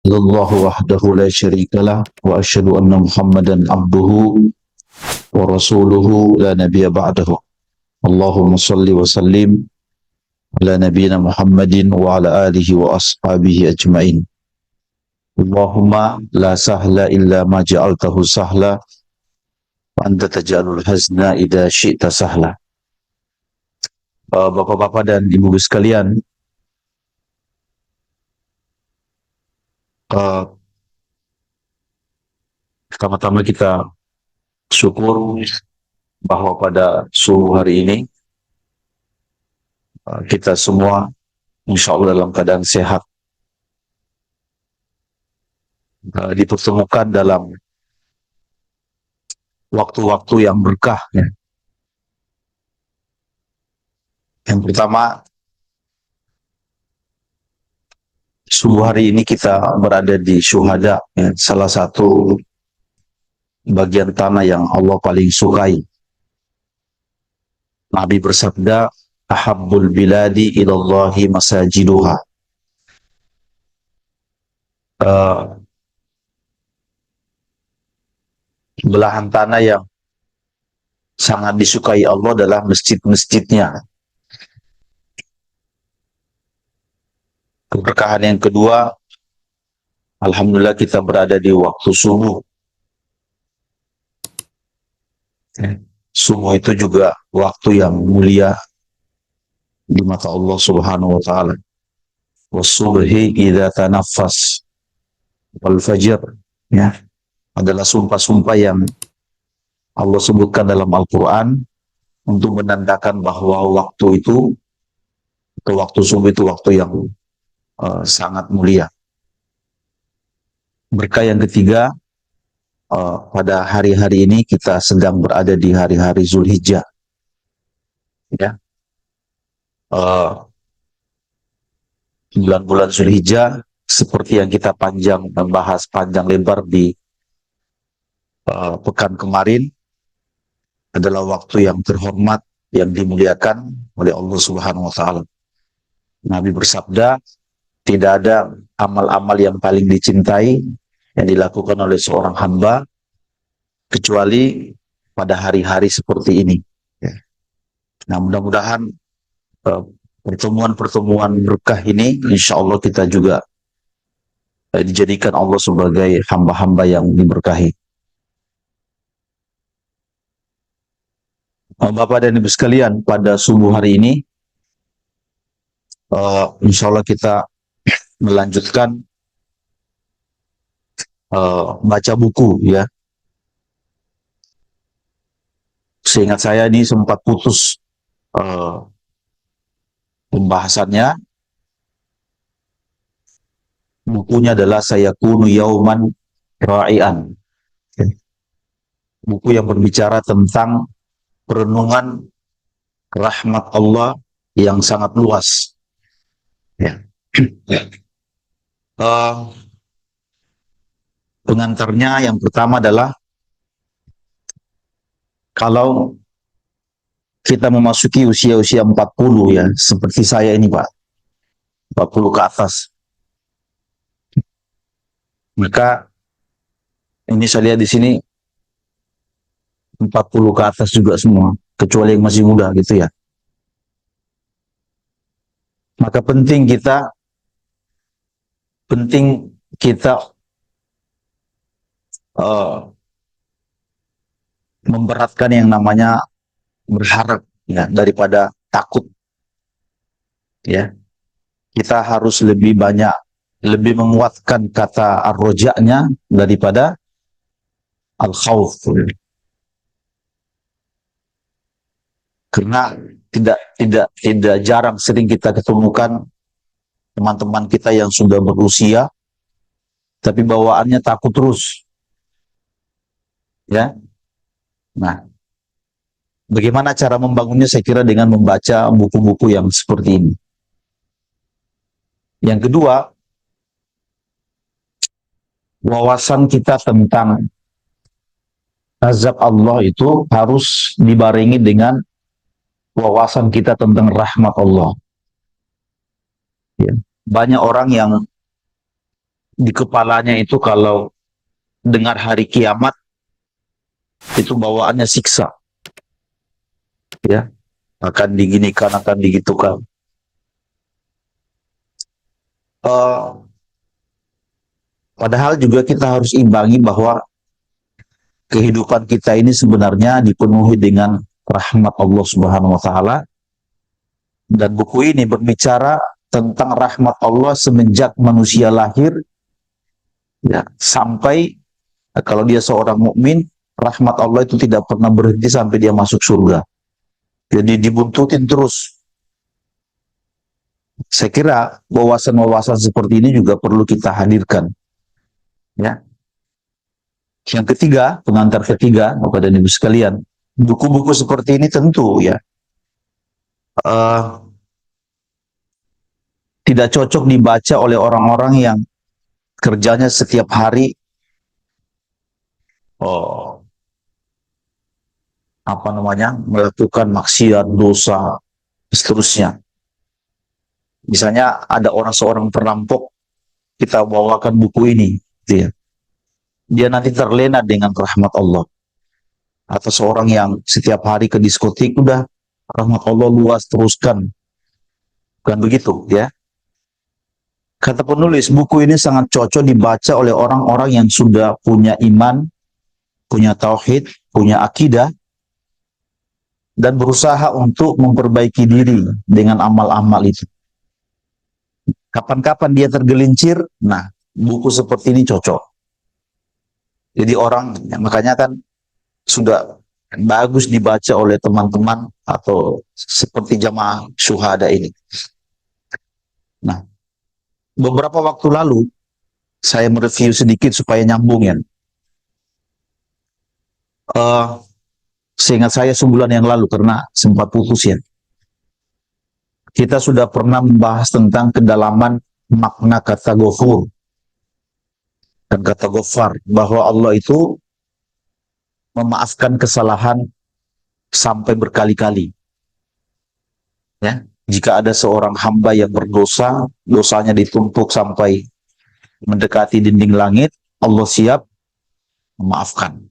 الله وحده لا شريك له وأشهد أن محمدا عبده ورسوله لا نبي بعده اللهم صل وسلم على نبينا محمد وعلى آله وأصحابه أجمعين اللهم لا سهل إلا ما جعلته سهلا وأنت تجعل الحزن إذا شئت سهلا. Bapak-bapak dan ibu-ibu sekalian, pertama-tama kita syukur bahwa pada subuh hari ini kita semua insya Allah dalam keadaan sehat, dipertemukan dalam waktu-waktu yang berkah. Yang pertama, subuh hari ini kita berada di Syuhada, salah satu bagian tanah yang Allah paling sukai. Nabi bersabda, ahabbul biladi ilallahi masajiduha. Belahan tanah yang sangat disukai Allah adalah masjid-masjidnya. Keberkahan yang kedua, alhamdulillah kita berada di waktu subuh. Subuh itu juga waktu yang mulia di mata Allah Subhanahu wa taala. Wasubhi idza tanaffas wal fajr, ya, adalah sumpah-sumpah yang Allah sebutkan dalam Al-Qur'an untuk menandakan bahwa waktu itu, atau waktu subuh itu waktu yang sangat mulia. Berkah yang ketiga, pada hari-hari ini kita sedang berada di hari-hari Zulhijjah, ya. Bulan-bulan Zulhijjah seperti yang kita membahas panjang lebar di pekan kemarin adalah waktu yang terhormat, yang dimuliakan oleh Allah Subhanahu wa taala. Nabi bersabda, tidak ada amal-amal yang paling dicintai yang dilakukan oleh seorang hamba kecuali pada hari-hari seperti ini. Nah, mudah-mudahan pertemuan-pertemuan berkah ini insya Allah kita juga dijadikan Allah sebagai hamba-hamba yang diberkahi. Bapak dan Ibu sekalian, pada subuh hari ini insya Allah kita melanjutkan baca buku, ya. Seingat saya ini sempat putus pembahasannya. Bukunya adalah Sayakunu Yauman Ra'ian, buku yang berbicara tentang perenungan rahmat Allah yang sangat luas, ya. Pengantarnya yang pertama adalah, kalau kita memasuki usia-usia 40, ya, seperti saya ini, Pak, 40 ke atas, maka ini saya lihat di sini 40 ke atas juga semua, kecuali yang masih muda gitu, ya. Maka penting kita memberatkan yang namanya berharap, ya, daripada takut, ya. Kita harus lebih menguatkan kata ar-roja'nya daripada al-khawf, karena tidak jarang sering kita ketemukan teman-teman kita yang sudah berusia tapi bawaannya takut terus, ya. Nah, bagaimana cara membangunnya? Saya kira dengan membaca buku-buku yang seperti ini. Yang kedua, wawasan kita tentang azab Allah itu harus dibarengi dengan wawasan kita tentang rahmat Allah, ya. Banyak orang yang di kepalanya itu kalau dengar hari kiamat itu bawaannya siksa, ya, akan diginikan, akan digitukan. Uh, Padahal juga kita harus imbangi bahwa kehidupan kita ini sebenarnya dipenuhi dengan rahmat Allah Subhanahu wa taala, dan buku ini berbicara tentang rahmat Allah semenjak manusia lahir, ya, sampai kalau dia seorang mukmin, rahmat Allah itu tidak pernah berhenti sampai dia masuk surga. Jadi dibuntutin terus. Saya kira wawasan-wawasan seperti ini juga perlu kita hadirkan, ya. Yang ketiga, pengantar ketiga, Bapak dan Ibu sekalian, buku-buku seperti ini tentu, ya, uh, tidak cocok dibaca oleh orang-orang yang kerjanya setiap hari, oh, apa namanya, melakukan maksiat, dosa, seterusnya. Misalnya ada seorang perampok, kita bawakan buku ini, gitu ya. Dia nanti terlena dengan rahmat Allah. Atau seorang yang setiap hari ke diskotik, udah rahmat Allah luas, teruskan. Bukan begitu, ya. Kata penulis, buku ini sangat cocok dibaca oleh orang-orang yang sudah punya iman, punya tauhid, punya akidah, dan berusaha untuk memperbaiki diri dengan amal-amal itu. Kapan-kapan dia tergelincir, nah, buku seperti ini cocok. Jadi orang, makanya kan sudah bagus dibaca oleh teman-teman atau seperti jamaah syuhada ini. Nah, beberapa waktu lalu saya mereview sedikit supaya nyambung, ya. Seingat saya sebulan yang lalu, karena sempat putus, ya. Kita sudah pernah membahas tentang kedalaman makna kata ghafur dan kata ghafar, bahwa Allah itu memaafkan kesalahan sampai berkali-kali. Ya, jika ada seorang hamba yang berdosa, dosanya ditumpuk sampai mendekati dinding langit, Allah siap memaafkan.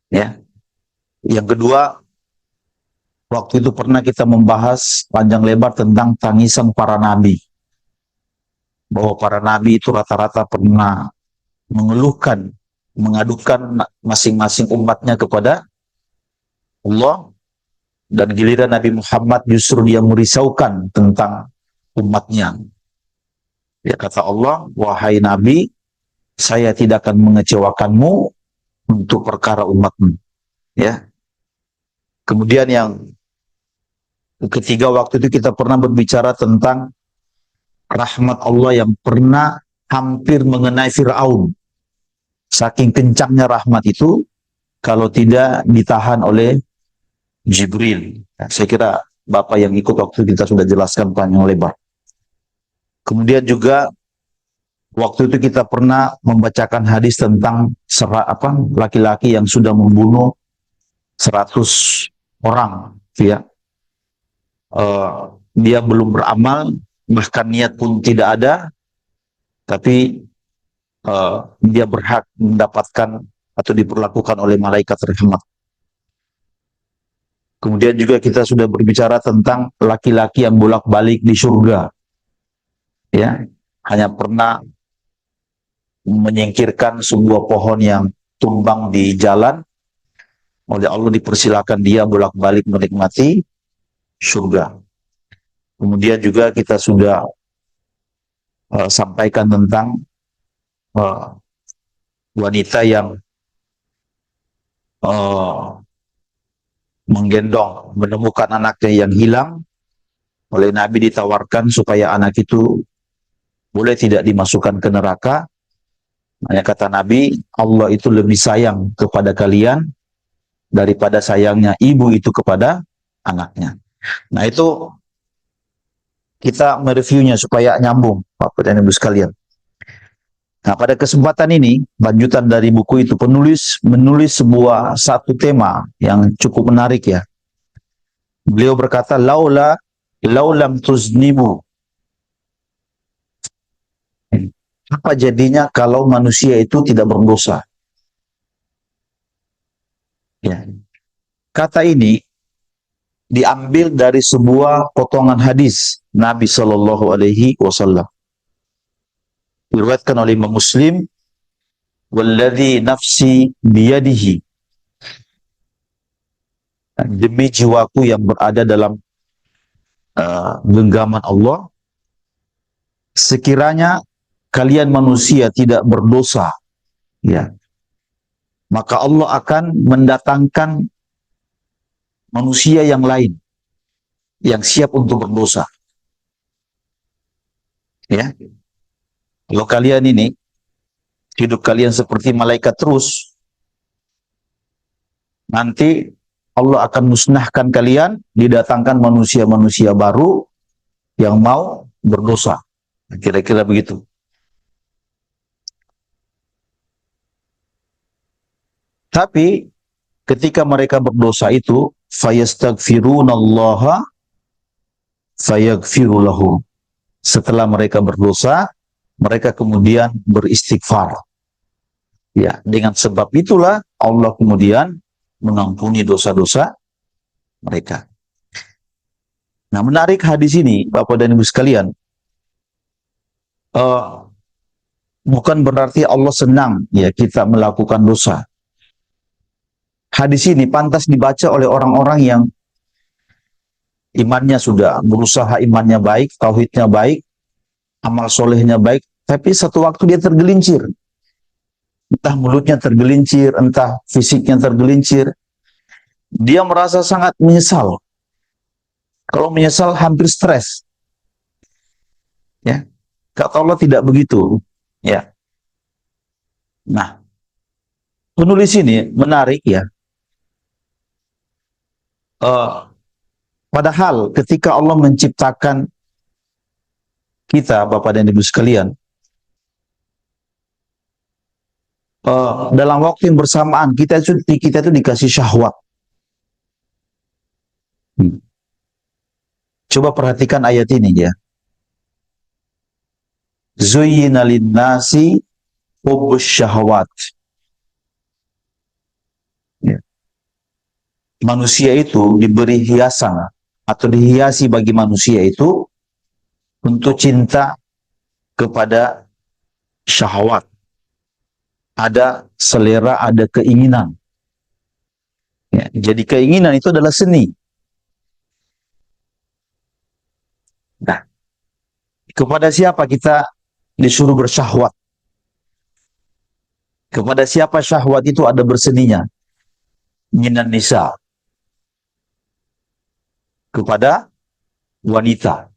Ya. Yang kedua, waktu itu pernah kita membahas panjang lebar tentang tangisan para nabi. Bahwa para nabi itu rata-rata pernah mengeluhkan, mengadukan masing-masing umatnya kepada Allah, dan giliran Nabi Muhammad justru dia merisaukan tentang umatnya. Ya, kata Allah, wahai Nabi, saya tidak akan mengecewakanmu untuk perkara umatmu. Ya. Kemudian yang ketiga, waktu itu kita pernah berbicara tentang rahmat Allah yang pernah hampir mengenai Fir'aun. Saking kencangnya rahmat itu, kalau tidak ditahan oleh Jibril. Nah, saya kira Bapak yang ikut waktu kita sudah jelaskan panjang lebar. Kemudian juga waktu itu kita pernah membacakan hadis tentang laki-laki yang sudah membunuh 100 orang, ya. Dia belum beramal, bahkan niat pun tidak ada, tapi dia berhak mendapatkan atau diperlakukan oleh malaikat rahmat. Kemudian juga kita sudah berbicara tentang laki-laki yang bolak-balik di surga, ya, hanya pernah menyingkirkan sebuah pohon yang tumbang di jalan, oleh Allah dipersilakan dia bolak-balik menikmati surga. Kemudian juga kita sudah sampaikan tentang wanita yang menggendong, menemukan anaknya yang hilang, oleh Nabi ditawarkan supaya anak itu boleh tidak dimasukkan ke neraka. Hanya kata Nabi, Allah itu lebih sayang kepada kalian daripada sayangnya ibu itu kepada anaknya. Nah, itu kita mereviewnya supaya nyambung, Bapak dan Ibu sekalian. Nah, pada kesempatan ini, lanjutan dari buku itu, penulis menulis satu tema yang cukup menarik, ya. Beliau berkata, laulam tuznibu Apa jadinya kalau manusia itu tidak berdosa? Ya. Kata ini diambil dari sebuah potongan hadis Nabi Shallallahu Alaihi Wasallam. Diriwayatkan oleh Imam Muslim, "Walladzi nafsi biyadihi." Demi jiwaku yang berada dalam genggaman Allah, sekiranya kalian manusia tidak berdosa, ya, maka Allah akan mendatangkan manusia yang lain yang siap untuk berdosa. Ya, kalau kalian ini hidup kalian seperti malaikat terus, nanti Allah akan musnahkan kalian, didatangkan manusia-manusia baru yang mau berdosa. Kira-kira begitu. Tapi ketika mereka berdosa itu, fayastaghfirunallaha fayaghfiru lahum. Setelah mereka berdosa, mereka kemudian beristighfar. Ya, dengan sebab itulah Allah kemudian mengampuni dosa-dosa mereka. Nah, menarik hadis ini, Bapak dan Ibu sekalian, bukan berarti Allah senang ya kita melakukan dosa. Hadis ini pantas dibaca oleh orang-orang yang imannya sudah berusaha, imannya baik, tauhidnya baik, amal solehnya baik, tapi satu waktu dia tergelincir. Entah mulutnya tergelincir, entah fisiknya tergelincir. Dia merasa sangat menyesal. Kalau menyesal hampir stres. Ya. Kata Allah tidak begitu. Ya. Nah, penulis ini menarik ya. Padahal ketika Allah menciptakan kita, Bapak dan Ibu sekalian, dalam waktu yang bersamaan kita itu dikasih syahwat. Coba perhatikan ayat ini ya. Zuyyina lin-nasi hubbus syahwat. Ya. Manusia itu diberi hiasan atau dihiasi bagi manusia itu untuk cinta kepada syahwat. Ada selera, ada keinginan. Ya, jadi keinginan itu adalah seni. Nah, kepada siapa kita disuruh bersyahwat? Kepada siapa syahwat itu ada berseninya? Minan nisa. Kepada wanita.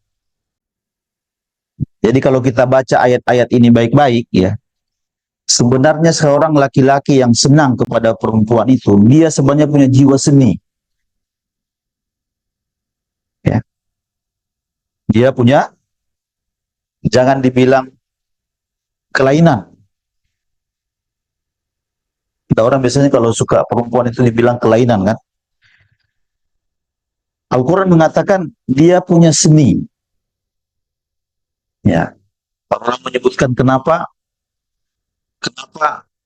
Jadi kalau kita baca ayat-ayat ini baik-baik ya, sebenarnya seorang laki-laki yang senang kepada perempuan itu, dia sebenarnya punya jiwa seni. Ya. Dia punya, jangan dibilang kelainan. Kita orang biasanya kalau suka perempuan itu dibilang kelainan kan. Al-Quran mengatakan dia punya seni. Ya. Allah menyebutkan kenapa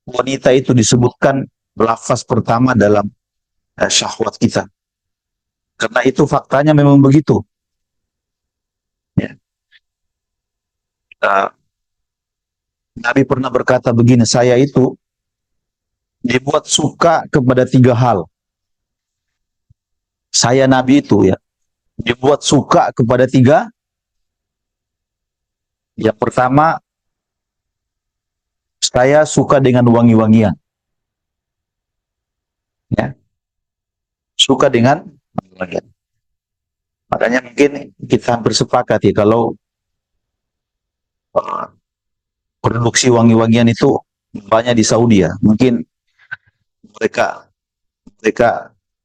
wanita itu disebutkan lafaz pertama dalam syahwat kita. Karena itu faktanya memang begitu. Ya. Nabi pernah berkata begini, saya itu dibuat suka kepada 3 hal. Saya Nabi itu ya, dibuat suka kepada 3. Yang pertama, saya suka dengan wangi-wangian. Ya. Suka dengan wangi-wangian. Makanya mungkin kita hampir sepakat ya, kalau produksi wangi-wangian itu banyak di Saudi ya. Mungkin mereka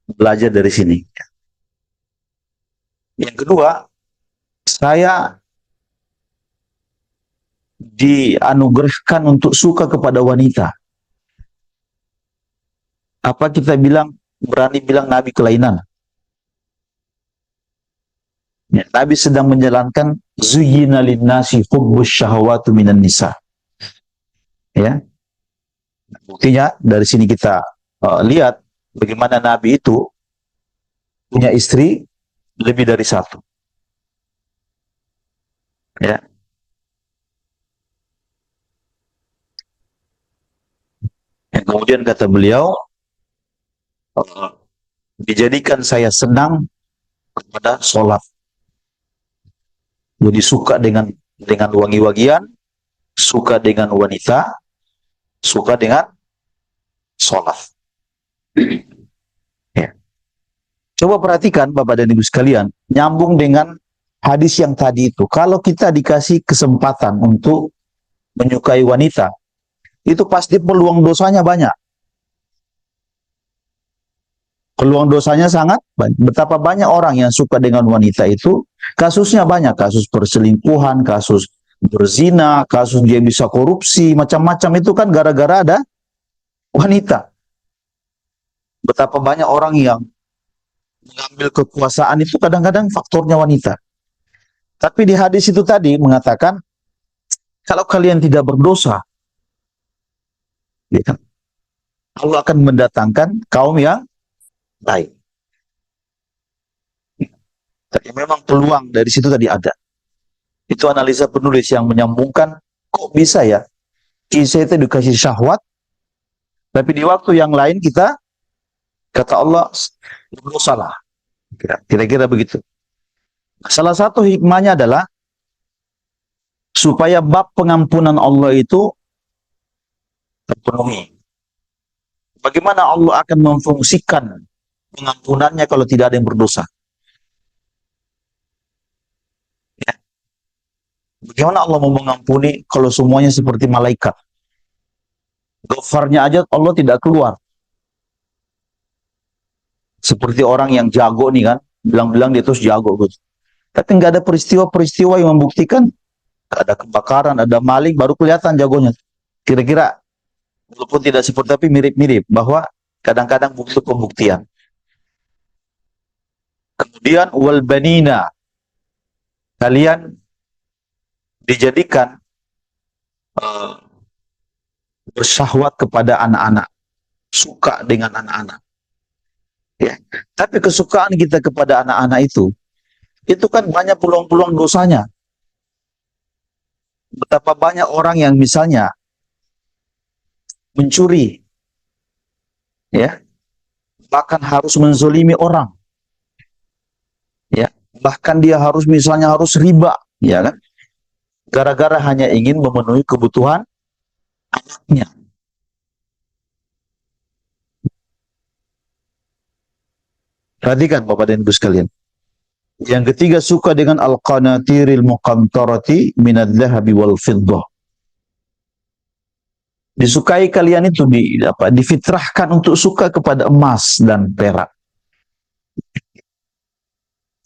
belajar dari sini. Yang kedua, saya dianugerahkan untuk suka kepada wanita. Apa kita berani bilang Nabi kelainan? Ya, Nabi sedang menjalankan zuyyina lin-nasi hubbus syahawatu minan nisa. Ya, buktinya dari sini kita lihat bagaimana Nabi itu punya istri lebih dari satu. Ya, yang kemudian kata beliau, uh, dijadikan saya senang kepada sholat. Jadi suka dengan wangi-wangian, suka dengan wanita, suka dengan sholat. Ya. Coba perhatikan Bapak dan Ibu sekalian, nyambung dengan hadis yang tadi itu. Kalau kita dikasih kesempatan untuk menyukai wanita, itu pasti peluang dosanya banyak. Peluang dosanya sangat banyak. Betapa banyak orang yang suka dengan wanita itu, kasusnya banyak. Kasus perselingkuhan, kasus berzina, kasus dia bisa korupsi, macam-macam itu kan gara-gara ada wanita. Betapa banyak orang yang mengambil kekuasaan itu kadang-kadang faktornya wanita. Tapi di hadis itu tadi mengatakan, kalau kalian tidak berdosa, ya kan, Allah akan mendatangkan kaum yang baik. Tapi memang peluang dari situ tadi ada. Itu analisa penulis yang menyambungkan, kok bisa ya kisah itu dikasih syahwat, tapi di waktu yang lain kita, kata Allah, salah. Kira-kira begitu. Salah satu hikmahnya adalah supaya bab pengampunan Allah itu terpenuhi. Bagaimana Allah akan memfungsikan pengampunannya kalau tidak ada yang berdosa? Ya. Bagaimana Allah mau mengampuni kalau semuanya seperti malaikat? Ghafarnya aja Allah tidak keluar. Seperti orang yang jago nih kan, bilang-bilang dia terus jago gitu. Tapi nggak ada peristiwa-peristiwa yang membuktikan ada kebakaran, ada maling, baru kelihatan jagonya. Kira-kira, walaupun tidak seperti tapi mirip-mirip, bahwa kadang-kadang butuh pembuktian. Kemudian, wal banina, kalian dijadikan bersyahwat kepada anak-anak, suka dengan anak-anak. Ya. Tapi kesukaan kita kepada anak-anak itu kan banyak peluang-peluang dosanya. Betapa banyak orang yang misalnya mencuri, ya, bahkan harus menzolimi orang, ya, bahkan dia harus misalnya harus riba, ya kan, gara-gara hanya ingin memenuhi kebutuhan anaknya. Perhatikan Bapak dan Ibu sekalian. Yang ketiga, suka dengan al-qanatiril muqantarati minad dhahabi wal fiddah. Disukai kalian itu difitrahkan untuk suka kepada emas dan perak.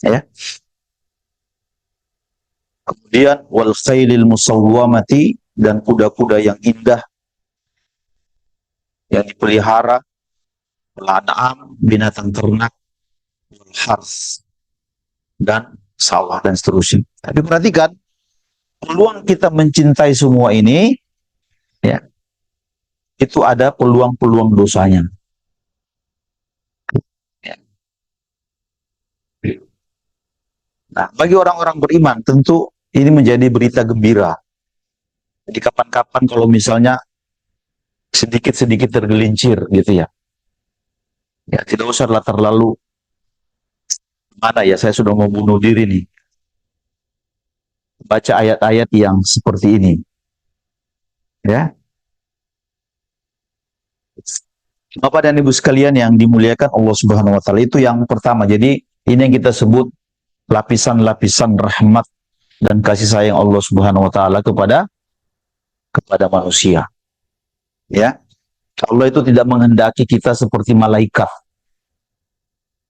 Ya. Kemudian wal khailil musawwamati, dan kuda-kuda yang indah yang dipelihara, lan'am, binatang ternak, hars, dan sawah dan seterusnya. Tapi perhatikan, peluang kita mencintai semua ini, ya, itu ada peluang-peluang dosanya. Ya. Nah, bagi orang-orang beriman, tentu ini menjadi berita gembira. Jadi kapan-kapan kalau misalnya sedikit-sedikit tergelincir gitu ya, ya tidak usahlah terlalu, mana ya saya sudah mau bunuh diri nih. Baca ayat-ayat yang seperti ini, ya. Bapak dan Ibu sekalian yang dimuliakan Allah Subhanahu wa taala, itu yang pertama. Jadi ini yang kita sebut lapisan-lapisan rahmat dan kasih sayang Allah Subhanahu wa taala kepada manusia. Ya. Allah itu tidak menghendaki kita seperti malaikat.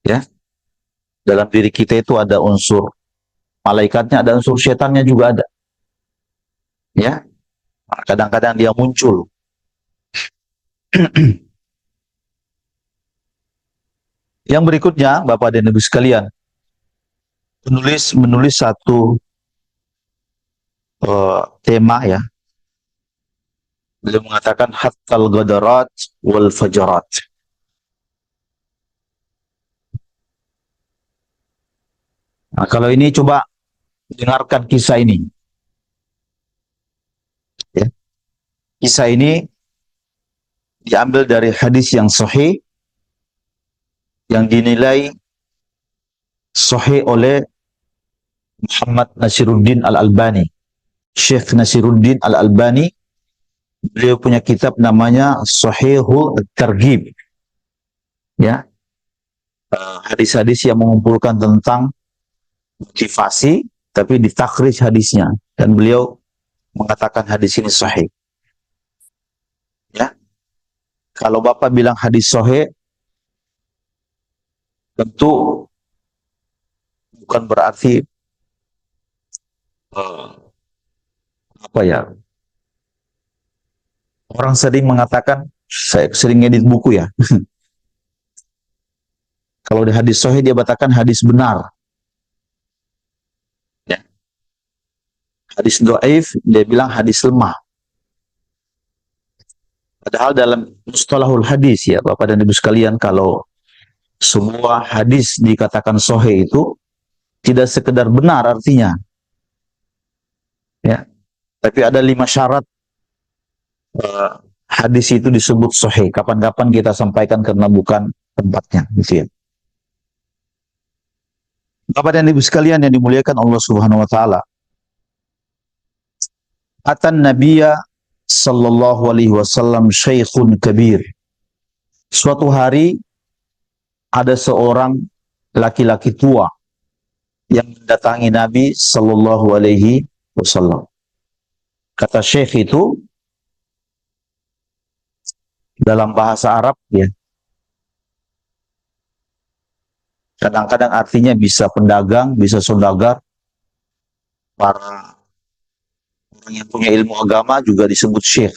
Ya. Dalam diri kita itu ada unsur malaikatnya, ada unsur setannya juga ada. Ya. Kadang-kadang dia muncul. Yang berikutnya, Bapak dan Ibu sekalian, menulis satu tema, ya, Beliau mengatakan hattal ghadarat wal fajarat. Nah, kalau ini coba dengarkan kisah ini. Ya. Kisah ini diambil dari hadis yang sahih, yang dinilai sahih oleh Muhammad Nasiruddin Al-Albani. Syekh Nasiruddin Al-Albani, beliau punya kitab namanya Sahihul Targhib. Ya, hadis-hadis yang mengumpulkan tentang motivasi, tapi ditakhrij hadisnya. Dan beliau mengatakan hadis ini sahih. Ya, kalau Bapak bilang hadis sahih, tentu bukan berarti uh, apa ya? Orang sering mengatakan, saya sering edit buku ya. Kalau di hadis sahih dia katakan hadis benar. Ya. Hadis dhaif dia bilang hadis lemah. Padahal dalam mustalahul hadis ya Bapak dan Ibu sekalian, kalau semua hadis dikatakan sahih itu tidak sekedar benar artinya. Ya. Tapi ada 5 syarat hadis itu disebut sahih. Kapan-kapan kita sampaikan karena bukan tempatnya, gitu ya. Bapak dan Ibu sekalian yang dimuliakan Allah Subhanahu wa taala. Atan Nabiyya sallallahu alaihi wasallam syaikhun kabir. Suatu hari ada seorang laki-laki tua yang mendatangi Nabi sallallahu alaihi wasallam. Kata syekh itu dalam bahasa Arab ya, kadang-kadang artinya bisa pedagang, bisa saudagar. Para orang yang punya ilmu agama juga disebut syekh.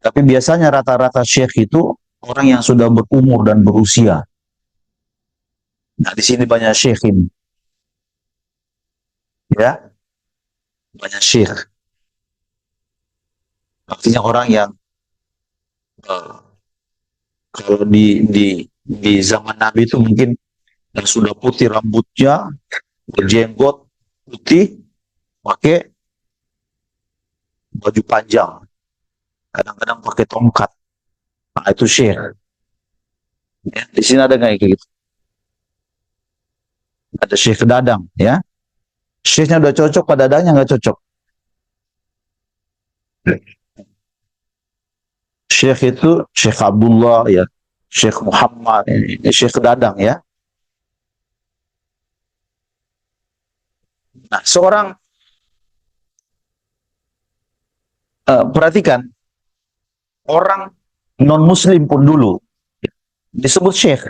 Tapi biasanya rata-rata syekh itu orang yang sudah berumur dan berusia. Nah, di sini banyak syekh ini. Ya, banyak syekh. Artinya orang yang uh, kalau di zaman Nabi itu mungkin yang sudah putih rambutnya, berjenggot putih, pakai baju panjang, kadang-kadang pakai tongkat. Nah, itu syekh. Ya, di sini ada nggak kayak gitu? Ada syekh dadang, ya. Syekhnya udah cocok, pada dadangnya nggak cocok. Syekh itu Syekh Abdullah, ya, Syekh Muhammad, ini syekh dadang, ya. Nah, seorang perhatikan, orang non-muslim pun dulu disebut syekh.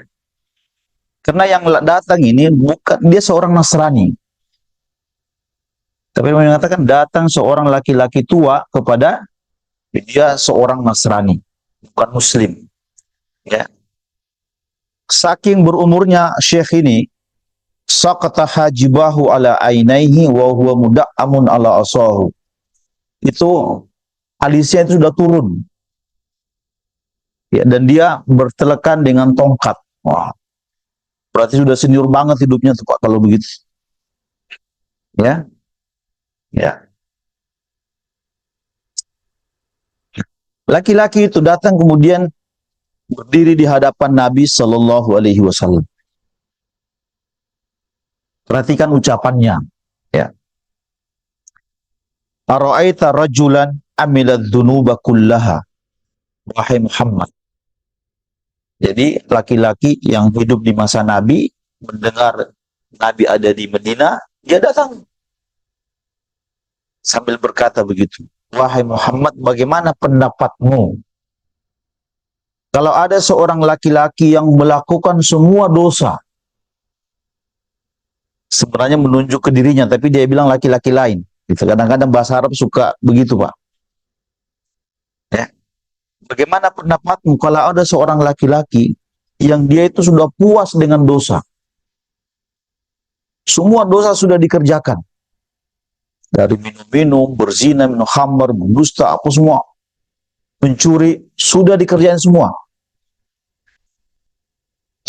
Karena yang datang ini bukan dia seorang Nasrani. Tapi mengatakan datang seorang laki-laki tua kepada dia seorang Nasrani, bukan Muslim. Ya. Saking berumurnya syekh ini, saqata hajibahu ala ainaihi wa huwa muda'amun ala asahu. Itu alisnya itu sudah turun. Ya, dan dia bertelekan dengan tongkat. Wah, berarti sudah senior banget hidupnya tuh Pak kalau begitu. Ya. Ya. Laki-laki itu datang kemudian berdiri di hadapan Nabi Shallallahu Alaihi Wasallam. Perhatikan ucapannya. Ya. Ara'aita rajulan amilat dzunuba kullaha. Wahai Muhammad. Jadi laki-laki yang hidup di masa Nabi mendengar Nabi ada di Medina, dia datang sambil berkata begitu. Wahai Muhammad, bagaimana pendapatmu? Kalau ada seorang laki-laki yang melakukan semua dosa, sebenarnya menunjuk ke dirinya, tapi dia bilang laki-laki lain. Kadang-kadang bahasa Arab suka begitu, Pak. Ya. Bagaimana pendapatmu kalau ada seorang laki-laki yang dia itu sudah puas dengan dosa? Semua dosa sudah dikerjakan. Dari minum-minum, berzina, minum khamar, berdusta, apa semua. mencuri, sudah dikerjain semua.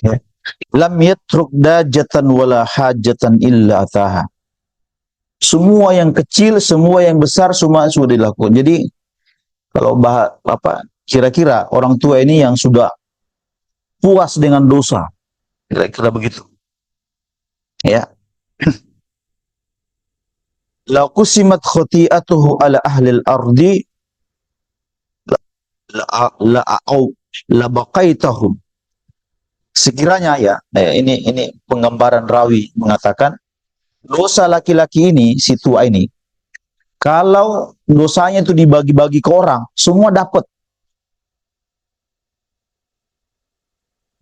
Ya. Lam yatruk dajatan wala hajatan illa ataha. Semua yang kecil, semua yang besar, semua sudah dilakukan. Jadi kalau kira-kira orang tua ini yang sudah puas dengan dosa, kira-kira begitu. Ya. La qusimat khati'atuhu ala ahli al-ardi la baqaitahum. Sekiranya ini penggambaran rawi mengatakan dosa laki-laki ini, si tua ini, kalau dosanya itu dibagi-bagi ke orang, semua dapat.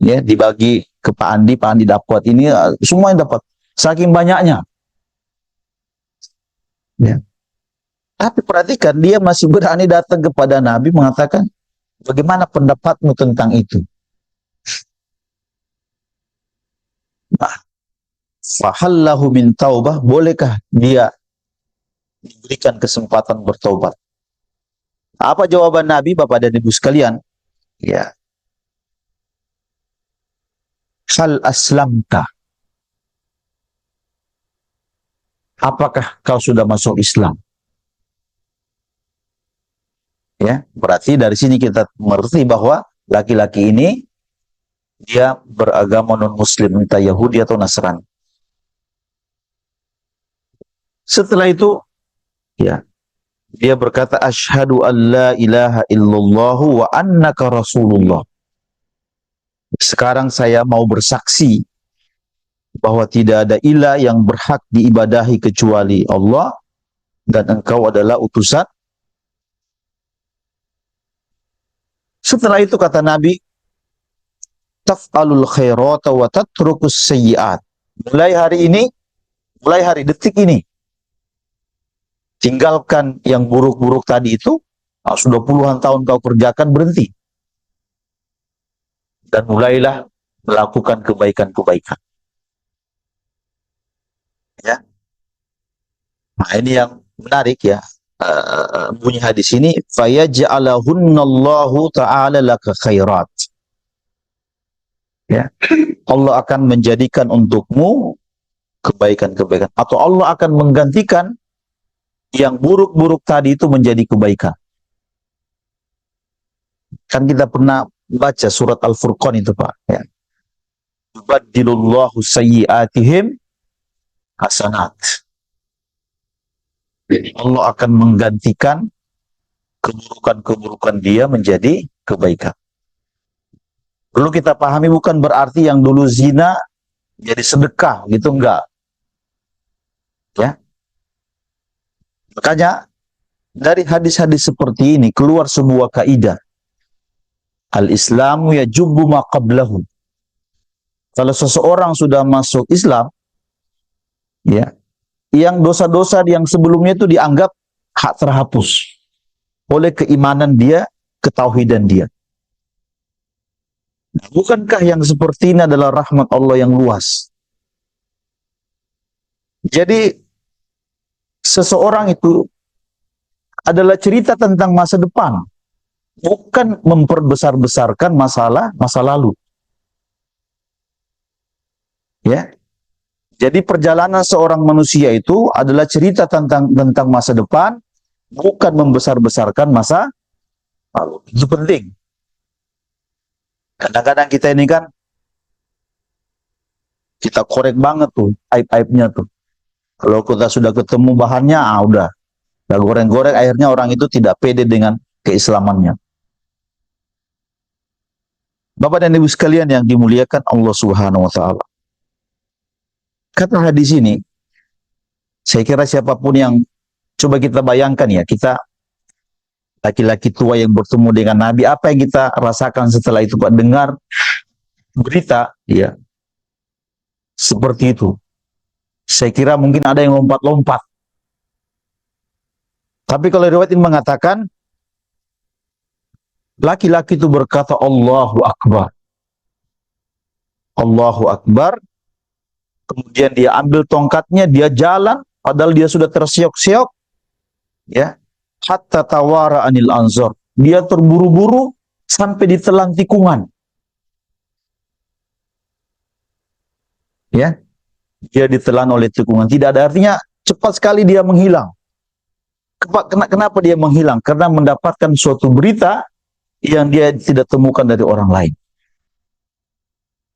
Ya, dibagi ke Pak Andi dapat. Ini semua yang dapat. Saking banyaknya. Ya. Tapi perhatikan, dia masih berani datang kepada Nabi mengatakan, bagaimana pendapatmu tentang itu? Nah, fahallahu min taubah, bolehkah dia diberikan kesempatan bertobat? Apa jawaban Nabi, Bapak dan Ibu sekalian? Ya. Hal aslamta. Apakah kau sudah masuk Islam? Ya, berarti dari sini kita mengerti bahwa laki-laki ini dia beragama non-muslim, entah Yahudi atau Nasrani. Setelah itu, ya, dia berkata, asyhadu an la ilaha illallah wa annaka rasulullah. Sekarang saya mau bersaksi bahwa tidak ada ilah yang berhak diibadahi kecuali Allah dan engkau adalah utusan. Setelah itu kata Nabi, taf'alul khairata wa tatrukus sayyi'at. Mulai hari detik ini, tinggalkan yang buruk-buruk tadi itu. Sudah puluhan tahun kau kerjakan, berhenti. Dan mulailah melakukan kebaikan-kebaikan. Ya. Nah, ini yang menarik ya. Bunyi hadis ini, fayaj'alahunnallahu ta'ala laka khairat. Ya. Allah akan menjadikan untukmu kebaikan-kebaikan, atau Allah akan menggantikan yang buruk-buruk tadi itu menjadi kebaikan. Kan kita pernah baca surat Al-Furqan itu, Pak, ya. Yubaddilullahu sayyi'atihim hasanat. Allah akan menggantikan keburukan-keburukan dia menjadi kebaikan. Perlu kita pahami, bukan berarti yang dulu zina jadi sedekah gitu, enggak. Ya. Makanya dari hadis-hadis seperti ini keluar sebuah kaidah. Al-Islamu yajubbu ma qablahu. Kalau seseorang sudah masuk Islam, ya, yang dosa-dosa yang sebelumnya itu dianggap hak terhapus oleh keimanan dia, ketauhidan dia. Bukankah yang seperti ini adalah rahmat Allah yang luas? Jadi seseorang itu adalah cerita tentang masa depan, bukan memperbesar-besarkan masa lalu. Ya. Jadi perjalanan seorang manusia itu adalah cerita tentang masa depan, bukan membesar-besarkan masa lalu. Itu penting. Kadang-kadang kita ini kan, kita korek banget tuh aib-aibnya tuh. Kalau kita sudah ketemu bahannya, udah goreng-goreng, akhirnya orang itu tidak pede dengan keislamannya. Bapak dan Ibu sekalian yang dimuliakan Allah Subhanahu wa taala. Kata hadis ini, saya kira siapapun yang, coba kita bayangkan ya, kita laki-laki tua yang bertemu dengan Nabi, apa yang kita rasakan setelah itu, Pak? Dengar berita, ya, seperti itu. Saya kira mungkin ada yang lompat-lompat. Tapi kalau riwayat ini mengatakan, laki-laki itu berkata, Allahu Akbar. Allahu Akbar. Kemudian dia ambil tongkatnya, dia jalan, padahal dia sudah tersiok-siok, ya, hatta tawara anil anzor, dia terburu-buru sampai ditelan tikungan. Ya, dia ditelan oleh tikungan. Tidak ada artinya cepat sekali dia menghilang. Kenapa dia menghilang? Karena mendapatkan suatu berita yang dia tidak temukan dari orang lain.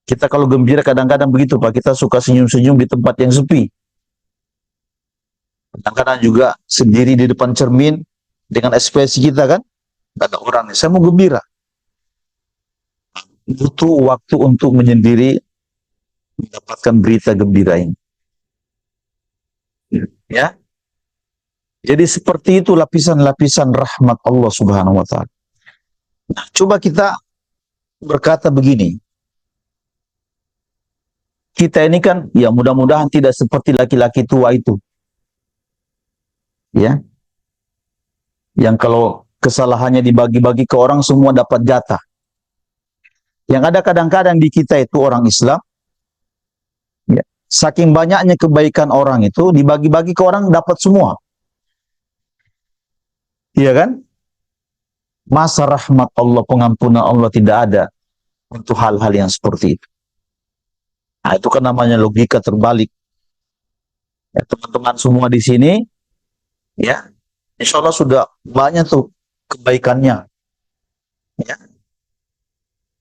Kita kalau gembira kadang-kadang begitu Pak, kita suka senyum-senyum di tempat yang sepi. Kadang-kadang juga sendiri di depan cermin dengan ekspresi kita kan, tidak ada orang. Saya mau gembira. Butuh waktu untuk menyendiri mendapatkan berita gembira ini. Ya, jadi seperti itu lapisan-lapisan rahmat Allah Subhanahu wa Ta'ala. Nah, coba kita berkata begini, kita ini kan ya mudah-mudahan tidak seperti laki-laki tua itu, ya, yang kalau kesalahannya dibagi-bagi ke orang semua dapat jatah. Yang ada kadang-kadang di kita itu orang Islam, ya, saking banyaknya kebaikan orang itu dibagi-bagi ke orang dapat semua, iya kan? Masa rahmat Allah, pengampunan Allah tidak ada untuk hal-hal yang seperti itu. Nah, itu kan namanya logika terbalik. Ya, teman-teman semua di sini, ya, insya Allah sudah banyak tuh kebaikannya. Ya.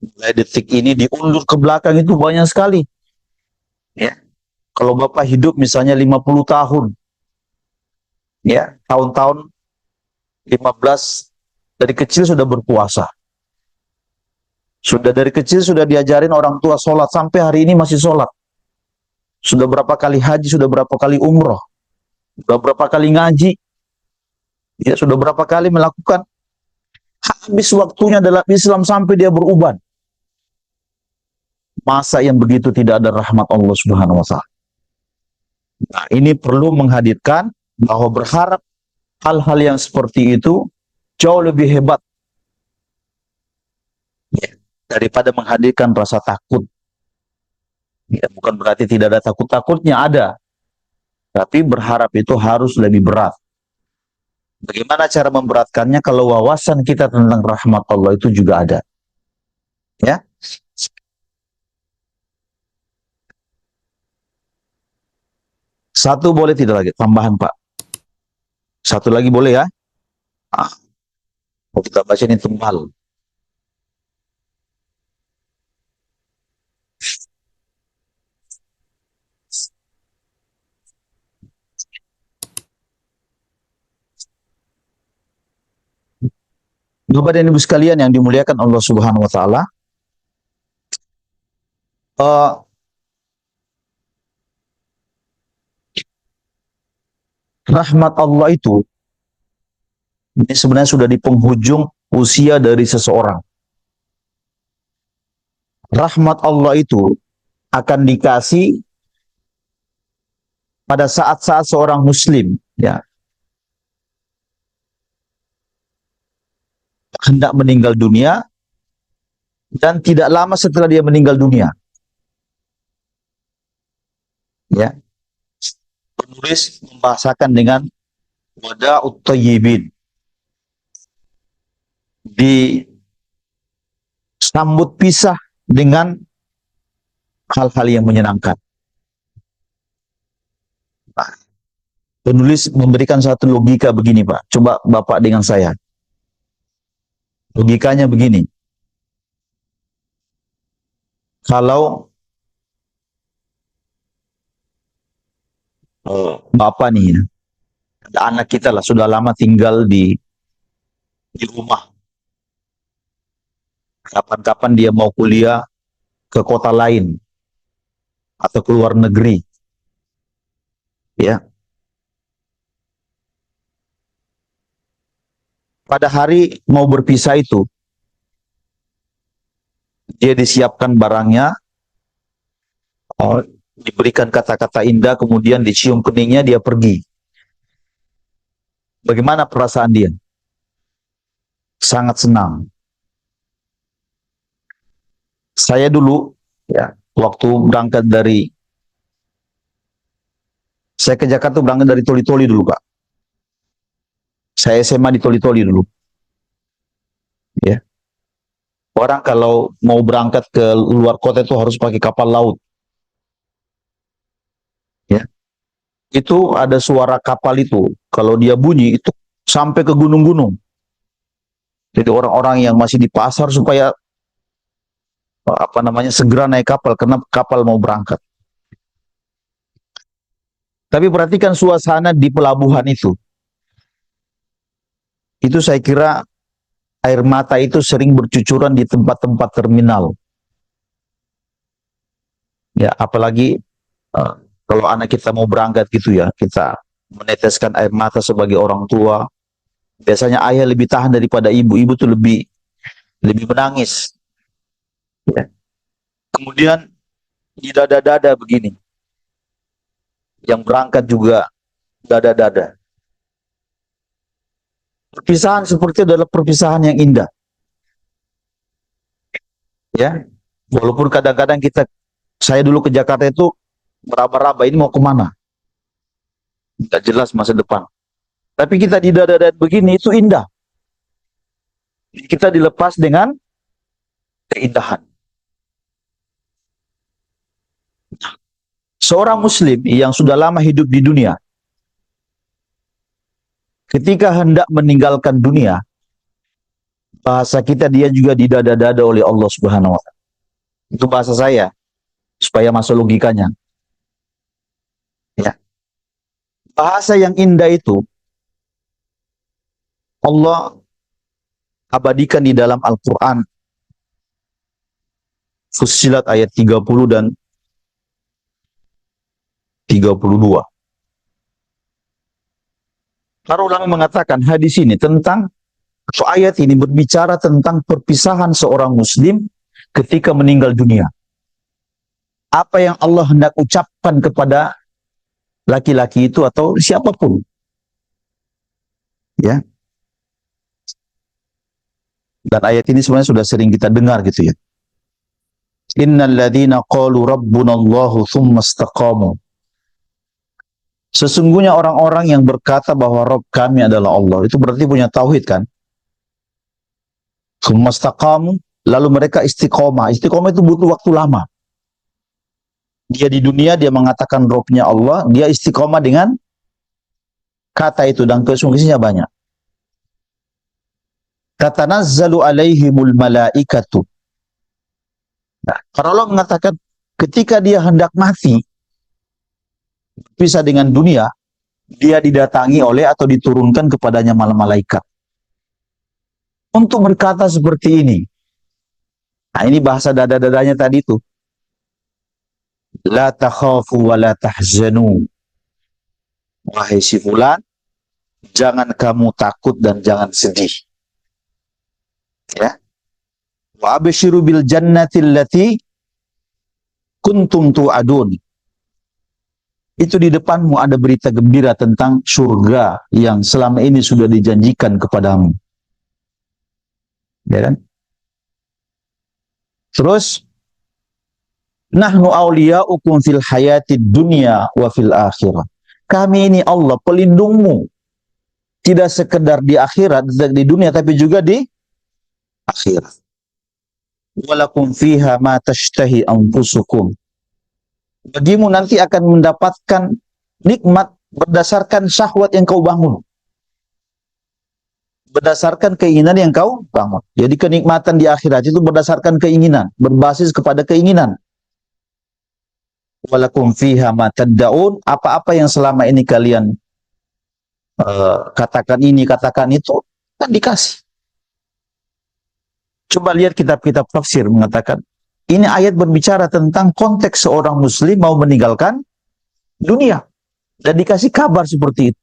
Mulai detik ini diundur ke belakang itu banyak sekali. Ya. Kalau Bapak hidup misalnya 50 tahun, ya, tahun-tahun 15 dari kecil sudah berpuasa. Sudah dari kecil sudah diajarin orang tua sholat, sampai hari ini masih sholat. Sudah berapa kali haji, sudah berapa kali umroh, sudah berapa kali ngaji, ya, sudah berapa kali melakukan. Habis waktunya dalam Islam sampai dia beruban. Masa yang begitu tidak ada rahmat Allah Subhanahu wa Ta'ala. Nah, ini perlu menghadirkan bahwa berharap hal-hal yang seperti itu jauh lebih hebat, ya, daripada menghadirkan rasa takut. Ya, bukan berarti tidak ada takut-takutnya, ada. Tapi berharap itu harus lebih berat. Bagaimana cara memberatkannya kalau wawasan kita tentang rahmat Allah itu juga ada. Ya. Satu boleh tidak lagi? Tambahan Pak. Satu lagi boleh ya? Ah, kita baca ini tebal. Bapak dan Ibu sekalian yang dimuliakan Allah Subhanahu wa Ta'ala, rahmat Allah itu ini sebenarnya sudah di penghujung usia dari seseorang. Rahmat Allah itu akan dikasih pada saat-saat seorang muslim, ya, hendak meninggal dunia dan tidak lama setelah dia meninggal dunia. Ya, penulis membahasakan dengan wada'ut thayyibin, disambut pisah dengan hal-hal yang menyenangkan. Nah, penulis memberikan satu logika begini Pak, coba Bapak dengan saya. Logikanya begini, kalau Bapak nih, ada anak kita lah sudah lama tinggal di rumah, kapan-kapan dia mau kuliah ke kota lain atau ke luar negeri, ya, pada hari mau berpisah itu dia disiapkan barangnya, diberikan kata-kata indah, kemudian dicium keningnya, dia pergi. Bagaimana perasaan dia? Sangat senang. Saya dulu, ya, waktu berangkat dari, saya ke Jakarta berangkat dari Toli-Toli dulu Pak. Saya SMA di Toli-Toli dulu. Ya. Orang kalau mau berangkat ke luar kota itu harus pakai kapal laut. Ya. Itu ada suara kapal itu. Kalau dia bunyi itu sampai ke gunung-gunung. Jadi orang-orang yang masih di pasar supaya apa namanya segera naik kapal karena kapal mau berangkat. Tapi perhatikan suasana di pelabuhan itu. Itu saya kira air mata itu sering bercucuran di tempat-tempat terminal. Ya, apalagi uh, kalau anak kita mau berangkat gitu ya, kita meneteskan air mata sebagai orang tua. Biasanya ayah lebih tahan daripada ibu. Ibu tuh lebih lebih menangis. Ya. Kemudian di dada-dada begini, yang berangkat juga dada-dada. Perpisahan seperti itu adalah perpisahan yang indah. Ya, walaupun kadang-kadang saya dulu ke Jakarta itu meraba-raba ini mau kemana, nggak jelas masa depan. Tapi kita di dada-dada begini itu indah. Kita dilepas dengan keindahan. Seorang muslim yang sudah lama hidup di dunia, ketika hendak meninggalkan dunia, bahasa kita dia juga didada-dada oleh Allah Subhanahu wa taala. Itu bahasa saya supaya masuk logikanya. Ya. Bahasa yang indah itu Allah abadikan di dalam Al-Qur'an. Fussilat ayat 30 dan 32. Para ulama mengatakan hadis ini tentang atau ayat ini berbicara tentang perpisahan seorang muslim ketika meninggal dunia. Apa yang Allah hendak ucapkan kepada laki-laki itu atau siapapun. Ya. Dan ayat ini sebenarnya sudah sering kita dengar gitu ya. Innal ladzina qalu rabbunallahu tsumma istaqamu. Sesungguhnya orang-orang yang berkata bahwa Rabb kami adalah Allah, itu berarti punya tauhid kan? Tsumma istaqamu, lalu mereka istiqomah. Istiqomah itu butuh waktu lama. Dia di dunia dia mengatakan Rabb-nya Allah, dia istiqomah dengan kata itu dan kesungguhnya banyak. Tatanazzalu alaihimul malaikatu. Nah, para Allah mengatakan ketika dia hendak mati, bisa dengan dunia, dia didatangi oleh atau diturunkan kepadanya malaikat. Untuk berkata seperti ini. Nah, ini bahasa dada-dadanya tadi itu. La takhafu wa la tahzanu. Wahai si fulan, jangan kamu takut dan jangan sedih. Ya. Wa abshiru bil jannati allati kuntum tu'adun. Itu di depanmu ada berita gembira tentang surga yang selama ini sudah dijanjikan kepadamu. Ya kan? Terus, nahnu awliya'ukum fil hayatid dunya wa fil akhirah. Kami ini Allah pelindungmu. Tidak sekedar di akhirat, di dunia, tapi juga di akhirat. Walakum fiha ma tashtahi anfusukum. Bagimu nanti akan mendapatkan nikmat berdasarkan syahwat yang kau bangun. Berdasarkan keinginan yang kau bangun. Jadi kenikmatan di akhirat itu berdasarkan keinginan, berbasis kepada keinginan. Walakum fiha ma tad'un, apa-apa yang selama ini kalian katakan ini, katakan itu, kan dikasih. Coba lihat kitab-kitab tafsir mengatakan, ini ayat berbicara tentang konteks seorang muslim mau meninggalkan dunia. Dan dikasih kabar seperti itu.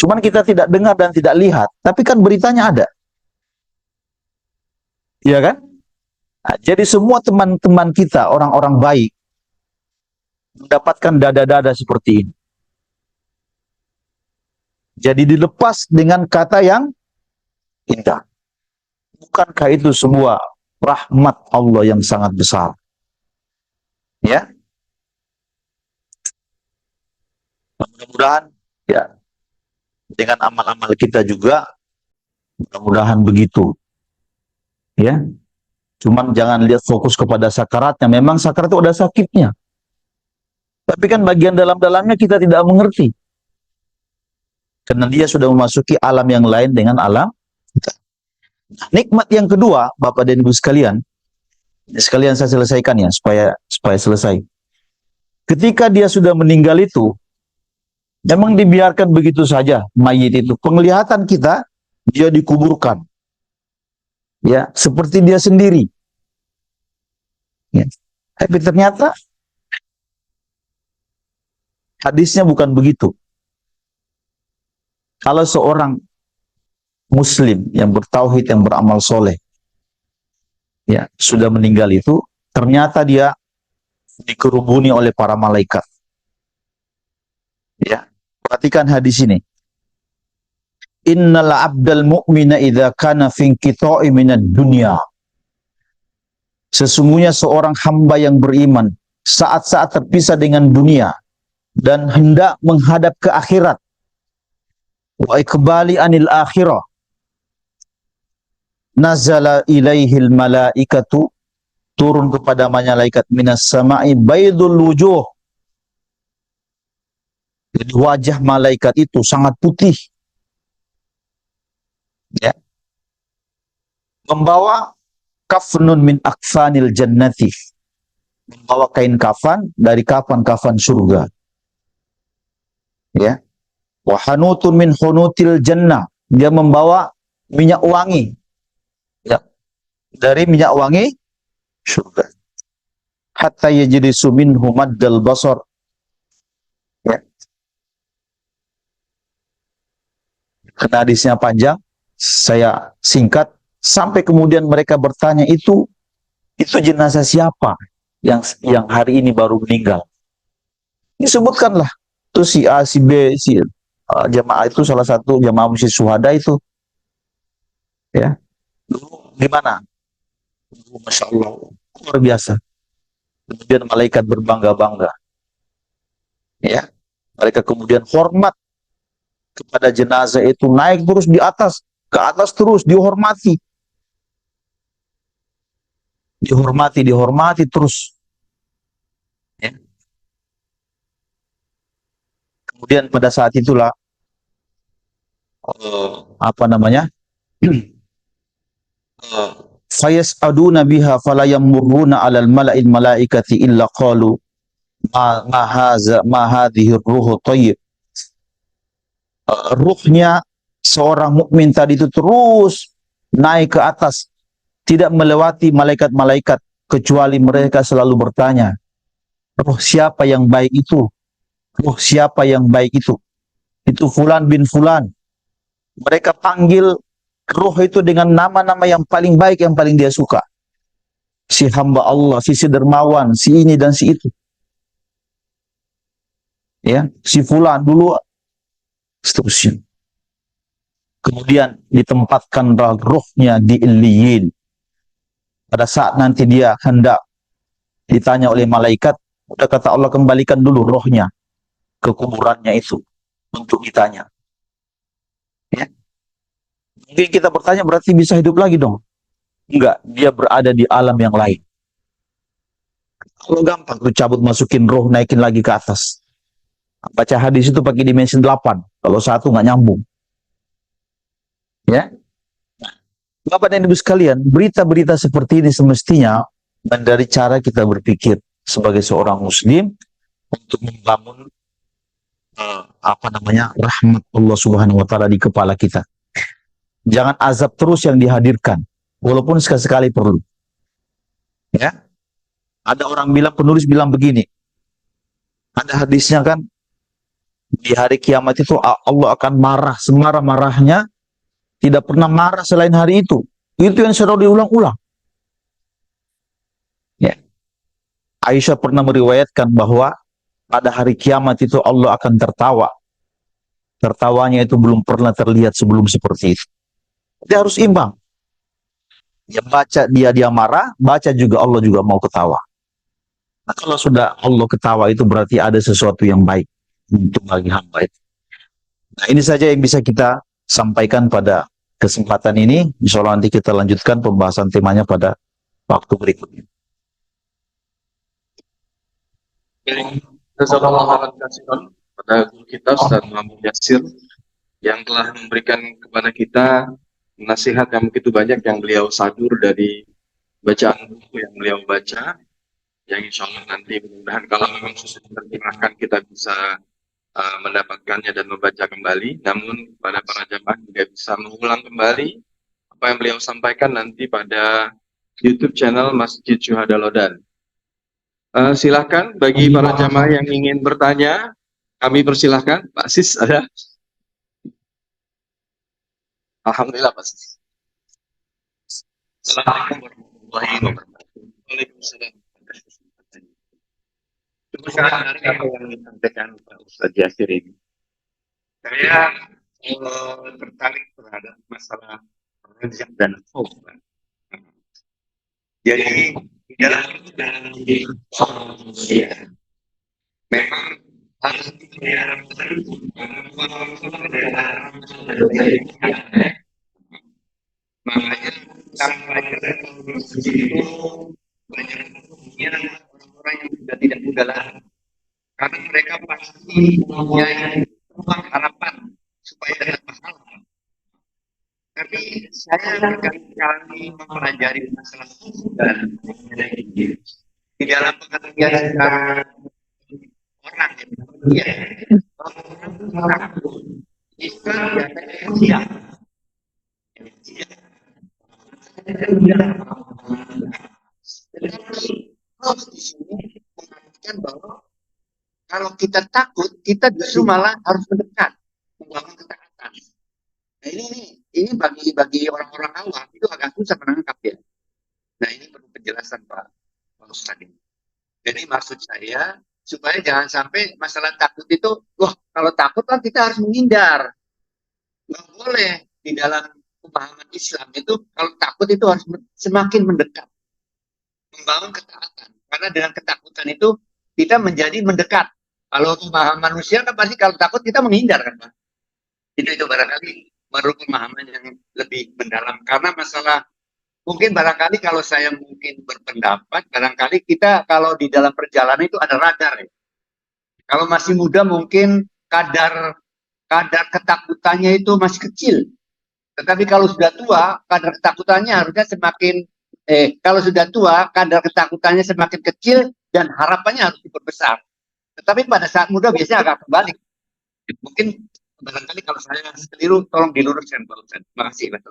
Cuman kita tidak dengar dan tidak lihat. Tapi kan beritanya ada. Iya kan? Nah, jadi semua teman-teman kita, orang-orang baik, mendapatkan dada-dada seperti ini. Jadi dilepas dengan kata yang indah. Bukankah itu semua rahmat Allah yang sangat besar? Ya. Mudah-mudahan ya dengan amal-amal kita juga mudah-mudahan begitu. Ya, cuman jangan lihat fokus kepada sakaratnya. Memang sakarat itu ada sakitnya. Tapi kan bagian dalam-dalamnya kita tidak mengerti. Karena dia sudah memasuki alam yang lain dengan alam kita. Nikmat yang kedua, Bapak dan Ibu sekalian, sekalian saya selesaikan ya, supaya selesai. Ketika dia sudah meninggal itu, memang dibiarkan begitu saja mayit itu. Penglihatan kita, dia dikuburkan. Ya, seperti dia sendiri. Ya. Tapi ternyata hadisnya bukan begitu. Kalau seorang muslim yang bertauhid, yang beramal soleh, ya sudah meninggal itu, ternyata dia dikerubuni oleh para malaikat. Ya, perhatikan hadis ini. Innal abdal mu'mina idza kana fi inqita'i minad dunya. Sesungguhnya seorang hamba yang beriman saat-saat terpisah dengan dunia dan hendak menghadap ke akhirat, wa iqbali anil akhirah, nazala ilaihil malaikatu, turun kepada malaikat minas sama'i baydul wujuh. Jadi wajah malaikat itu sangat putih, ya, membawa kafnun min akfanil jannati, membawa kain kafan dari kafan-kafan surga, ya. Wa hanutun min hunutil jannah, dia membawa minyak wangi, ya, dari minyak wangi surga. Hatta yajlisu minhu maddal basar, ya. Karena hadisnya panjang, saya singkat. Sampai kemudian mereka bertanya, itu jenazah siapa yang hari ini baru meninggal? Disebutkanlah itu si A, si B, si jamaah itu, salah satu jamaah musyi syuhada itu, ya. Dulu di mana? Masya Allah, luar biasa. Kemudian malaikat berbangga-bangga, ya. Mereka kemudian hormat kepada jenazah itu, naik terus di atas, ke atas terus, dihormati. Dihormati terus, ya. Kemudian pada saat itulah apa namanya, fayas'aduna biha fala yamurruna 'alal mala'il malaikati illa qalu ma hadhihi ruhu thayyib. Ruhnya seorang mukmin tadi itu terus naik ke atas, tidak melewati malaikat-malaikat, kecuali mereka selalu bertanya, roh siapa yang baik itu? Roh siapa yang baik itu? Itu Fulan bin Fulan. Mereka panggil roh itu dengan nama-nama yang paling baik, yang paling dia suka. Si hamba Allah, si dermawan, si ini dan si itu. Ya, si Fulan dulu, seterusnya. Kemudian ditempatkan rohnya di Illiyin. Pada saat nanti dia hendak ditanya oleh malaikat, udah kata Allah, kembalikan dulu rohnya ke kuburannya itu untuk ditanya. Ya. Mungkin kita bertanya, berarti bisa hidup lagi dong? Enggak, dia berada di alam yang lain. Kalau gampang tuh cabut, masukin roh, naikin lagi ke atas. Baca hadis itu pakai dimensi 8. Kalau satu nggak nyambung. Ya. Bapak dan Ibu sekalian, berita-berita seperti ini semestinya dari cara kita berpikir sebagai seorang muslim untuk membangun rahmat Allah Subhanahu wa taala di kepala kita. Jangan azab terus yang dihadirkan, walaupun sekali-sekali perlu. Ya. Ada orang bilang, penulis bilang begini. Ada hadisnya kan, di hari kiamat itu Allah akan marah semarah-marahnya, tidak pernah marah selain hari itu. Itu yang selalu diulang-ulang. Ya. Aisyah pernah meriwayatkan bahwa pada hari kiamat itu Allah akan tertawa. Tertawanya itu belum pernah terlihat sebelum seperti itu. Dia harus imbang. Yang baca dia marah, baca juga Allah juga mau ketawa. Nah, kalau sudah Allah ketawa itu berarti ada sesuatu yang baik untuk bagi hamba itu. Nah, ini saja yang bisa kita sampaikan pada kesempatan ini, insya Allah nanti kita lanjutkan pembahasan temanya pada waktu berikutnya. Jazakallahu khairan pada guru kita Ustaz Muhammad Yasir yang telah memberikan kepada kita nasihat yang begitu banyak yang beliau sadur dari bacaan buku yang beliau baca, yang insya Allah nanti mudah-mudahan kalau memang susah diterjemahkan kita bisa mendapatkannya dan membaca kembali. Namun pada para jamaah juga bisa mengulang kembali apa yang beliau sampaikan nanti pada YouTube channel Masjid Syuhada Lodan. Silakan bagi para jamaah yang ingin bertanya, kami persilahkan. Pak Sis ada? Alhamdulillah Pak Sis. Assalamualaikum warahmatullahi wabarakatuh. Waalaikumsalam. Cukup sangat menarik apa yang disampaikan Pak Ustadz Yasir ini. Saya tertarik terhadap masalah rajak dan khauf. Jadi dalam manusia memang harus dipelihara makanya tanpa itu banyak orang-orang yang sudah tidak muda lagi karena mereka pasti mempunyai harapan supaya dapat pahala. Tapi saya berkali-kali mempelajari masalah dan di dalam pengertian orang Islam biasanya siap. Terus di sini mengatakan bahwa kalau kita takut, kita justru malah harus mendekat, membangun ketaatan. Nah ini bagi orang-orang awam itu agak susah menangkap ya. Nah ini perlu penjelasan Pak Ustadz. Jadi maksud saya supaya jangan sampai masalah takut itu, wah kalau takut kan kita harus menghindar. Nggak boleh di dalam pemahaman Islam itu kalau takut itu harus semakin mendekat, membangun ketaatan. Karena dengan ketakutan itu kita menjadi mendekat. Kalau pemahaman manusia kan pasti kalau takut kita menghindar kan Pak. Itu barangkali menurut pemahaman yang lebih mendalam. Karena masalah mungkin barangkali kalau saya mungkin berpendapat, barangkali kita kalau di dalam perjalanan itu ada radar ya. Kalau masih muda mungkin kadar ketakutannya itu masih kecil. Tetapi kalau sudah tua, kadar ketakutannya harusnya semakin kalau sudah tua, kadar ketakutannya semakin kecil dan harapannya harus diperbesar. Tetapi pada saat muda biasanya agak kebalik. Mungkin barangkali kalau saya keliru, tolong diluruskan Pak Ustadz. Terima kasih Pak.